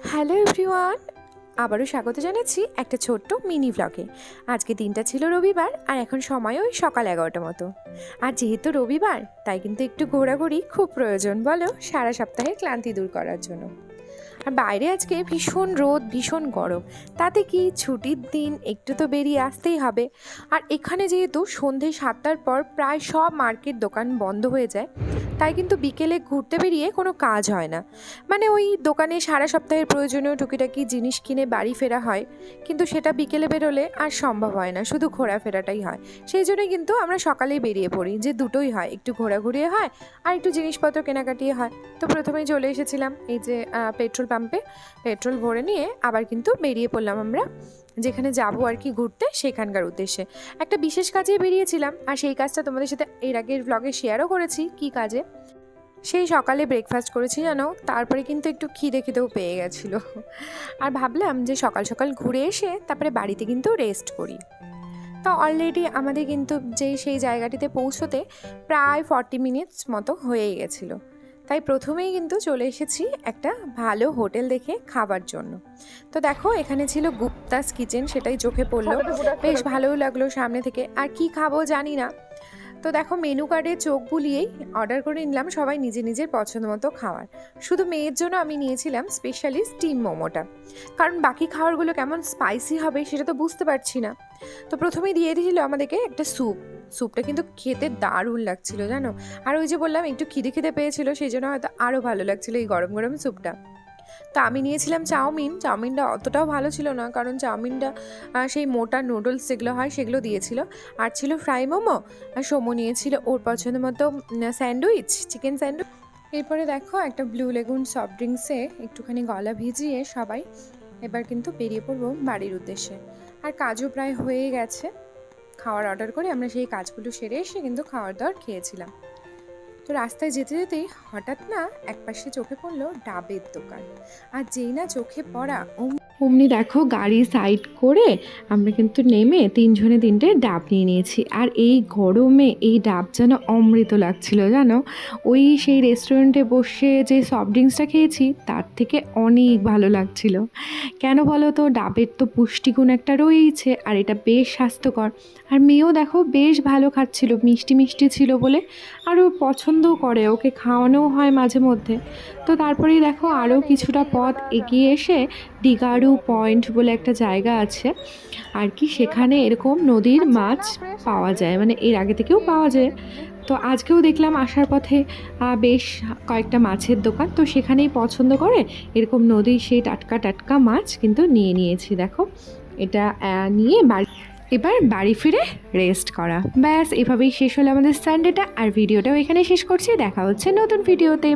Hello everyone, আবারও স্বাগত জানাচ্ছি একটা ছোট্ট মিনি ব্লগে। আজকে দিনটা ছিল রবিবার আর এখন সময় ওই সকাল 11টার মতো। আর যেহেতু রবিবার তাই কিন্তু একটু ঘোরাঘুরি খুব প্রয়োজন, বলো, সারা সপ্তাহের ক্লান্তি দূর করার জন্য। আর বাইরে আজকে ভীষণ রোদ, ভীষণ গরম, তাতে কি ছুটির দিন, একটু তো বেরিয়ে আসতেই হবে। আর এখানে যেহেতু সন্ধে 7টার পর প্রায় সব মার্কেট দোকান বন্ধ হয়ে যায়, তাই কিন্তু বিকেলে ঘুরতে বেরিয়ে কোনো কাজ হয় না। মানে ওই দোকানে সারা সপ্তাহের প্রয়োজনীয় টুকিটাকি জিনিস কিনে বাড়ি ফেরা হয়, কিন্তু সেটা বিকেলে বেরোলে আর সম্ভব হয় না, শুধু ঘোরাফেরাটাই হয়। সেই জন্যই কিন্তু আমরা সকালেই বেরিয়ে পড়ি, যে দুটোই হয়, একটু ঘোরাঘুরিয়ে হয় আর একটু জিনিসপত্র কেনাকাটিয়ে হয়। তো প্রথমেই চলে এসেছিলাম এই যে পেট্রোল পাম্পে, পেট্রোল ভরে নিয়ে আবার কিন্তু বেরিয়ে পড়লাম আমরা যেখানে যাবো আর কি ঘুরতে, সেখানকার উদ্দেশ্যে। একটা বিশেষ কাজে বেরিয়েছিলাম, আর সেই কাজটা তোমাদের সাথে এর আগের ব্লগে শেয়ারও করেছি। কি কাজে? সেই সকালে ব্রেকফাস্ট করেছি জানো, তারপরে কিন্তু একটু খিদেও পেয়ে গেছিলো। আর ভাবলাম যে সকাল সকাল ঘুরে এসে তারপরে বাড়িতে কিন্তু রেস্ট করি। তো অলরেডি আমাদের কিন্তু সেই জায়গাটিতে পৌঁছতে প্রায় 40 মিনিটস মতো হয়েই গেছিলো। তাই প্রথমেই কিন্তু চলে এসেছি একটা ভালো হোটেল দেখে খাবার জন্য। তো দেখো, এখানে ছিল গুপ্তাস কিচেন, সেটাই চোখে পড়লো, বেশ ভালোও লাগলো সামনে থেকে। আর কি খাবো জানি না, তো দেখো মেনু কার্ডে চোখ বুলিয়েই অর্ডার করে নিলাম সবাই নিজের নিজের পছন্দ মতো খাবার। শুধু মেয়ের জন্য আমি নিয়েছিলাম স্পেশালি স্টিম মোমোটা, কারণ বাকি খাবারগুলো কেমন স্পাইসি হবে সেটা তো বুঝতে পারছি না। তো প্রথমেই দিয়ে দিয়েছিল আমাদেরকে একটা স্যুপটা কিন্তু খেতে দারুণ লাগছিল জানো। আর ওই যে বললাম একটু খিদে পেয়েছিল, সেই জন্য হয়তো আরও ভালো লাগছিলো এই গরম গরম স্যুপটা। তো আমি নিয়েছিলাম চাউমিনটা অতটাও ভালো ছিল না, কারণ চাউমিনটা সেই মোটা নুডলস যেগুলো হয় সেগুলো দিয়েছিল। আর ছিল ফ্রাই মোমো, আর সোমো নিয়েছিল ওর পছন্দ মতো স্যান্ডউইচ, চিকেন স্যান্ডউইচ। এরপরে দেখো একটা ব্লু লেগুন সফট ড্রিঙ্কসে একটুখানি গলা ভিজিয়ে সবাই এবার কিন্তু বেরিয়ে পড়বো বাড়ির উদ্দেশ্যে। আর কাজও প্রায় হয়ে গেছে, খাওয়ার অর্ডার করে আমরা সেই কাজগুলো সেরে এসে কিন্তু খাওয়ার দাওয়ার খেয়েছিলাম। তো রাস্তায় যেতে যেতেই হঠাৎ না একপাশে চোখে পড়লো ডাবের দোকান। আর যেই না চোখে পড়া অমনি দেখো গাড়ি সাইড করে আমরা কিন্তু নেমে তিনজনে তিনটে ডাব নিয়ে নিয়েছি। আর এই গরমে এই ডাব যেন অমৃত লাগছিল জানো। ওই সেই রেস্টুরেন্টে বসে যে সফট ড্রিঙ্কসটা খেয়েছি তার থেকে অনেক ভালো লাগছিল। কেন বলো তো, ডাবের তো পুষ্টিগুণ একটা রয়েইছে, আর এটা বেশ স্বাস্থ্যকর। আর মেয়েও দেখো বেশ ভালো খাচ্ছিল, মিষ্টি মিষ্টি ছিল বলে, আর ও পছন্দও করে, ওকে খাওয়ানোও হয় মাঝে মধ্যে। তো তারপরেই দেখো আরও কিছুটা পথ এগিয়ে এসে ডিগারু পয়েন্ট বলে একটা জায়গা আছে আর কি, সেখানে এরকম নদীর মাছ পাওয়া যায়, মানে এর আগে থেকেও পাওয়া যায়। তো আজকেও দেখলাম আসার পথে বেশ কয়েকটা মাছের দোকান, তো সেখানেই পছন্দ করে এরকম নদীর সেই টাটকা টাটকা মাছ কিন্তু নিয়েছি। দেখো এটা নিয়ে এবার বাড়ি ফিরে রেস্ট করা। ব্যাস এভাবেই শেষ হলো আমাদের সানডেটা। আর ভিডিওটাও এখানে শেষ করছি, দেখা হচ্ছে নতুন ভিডিওতে।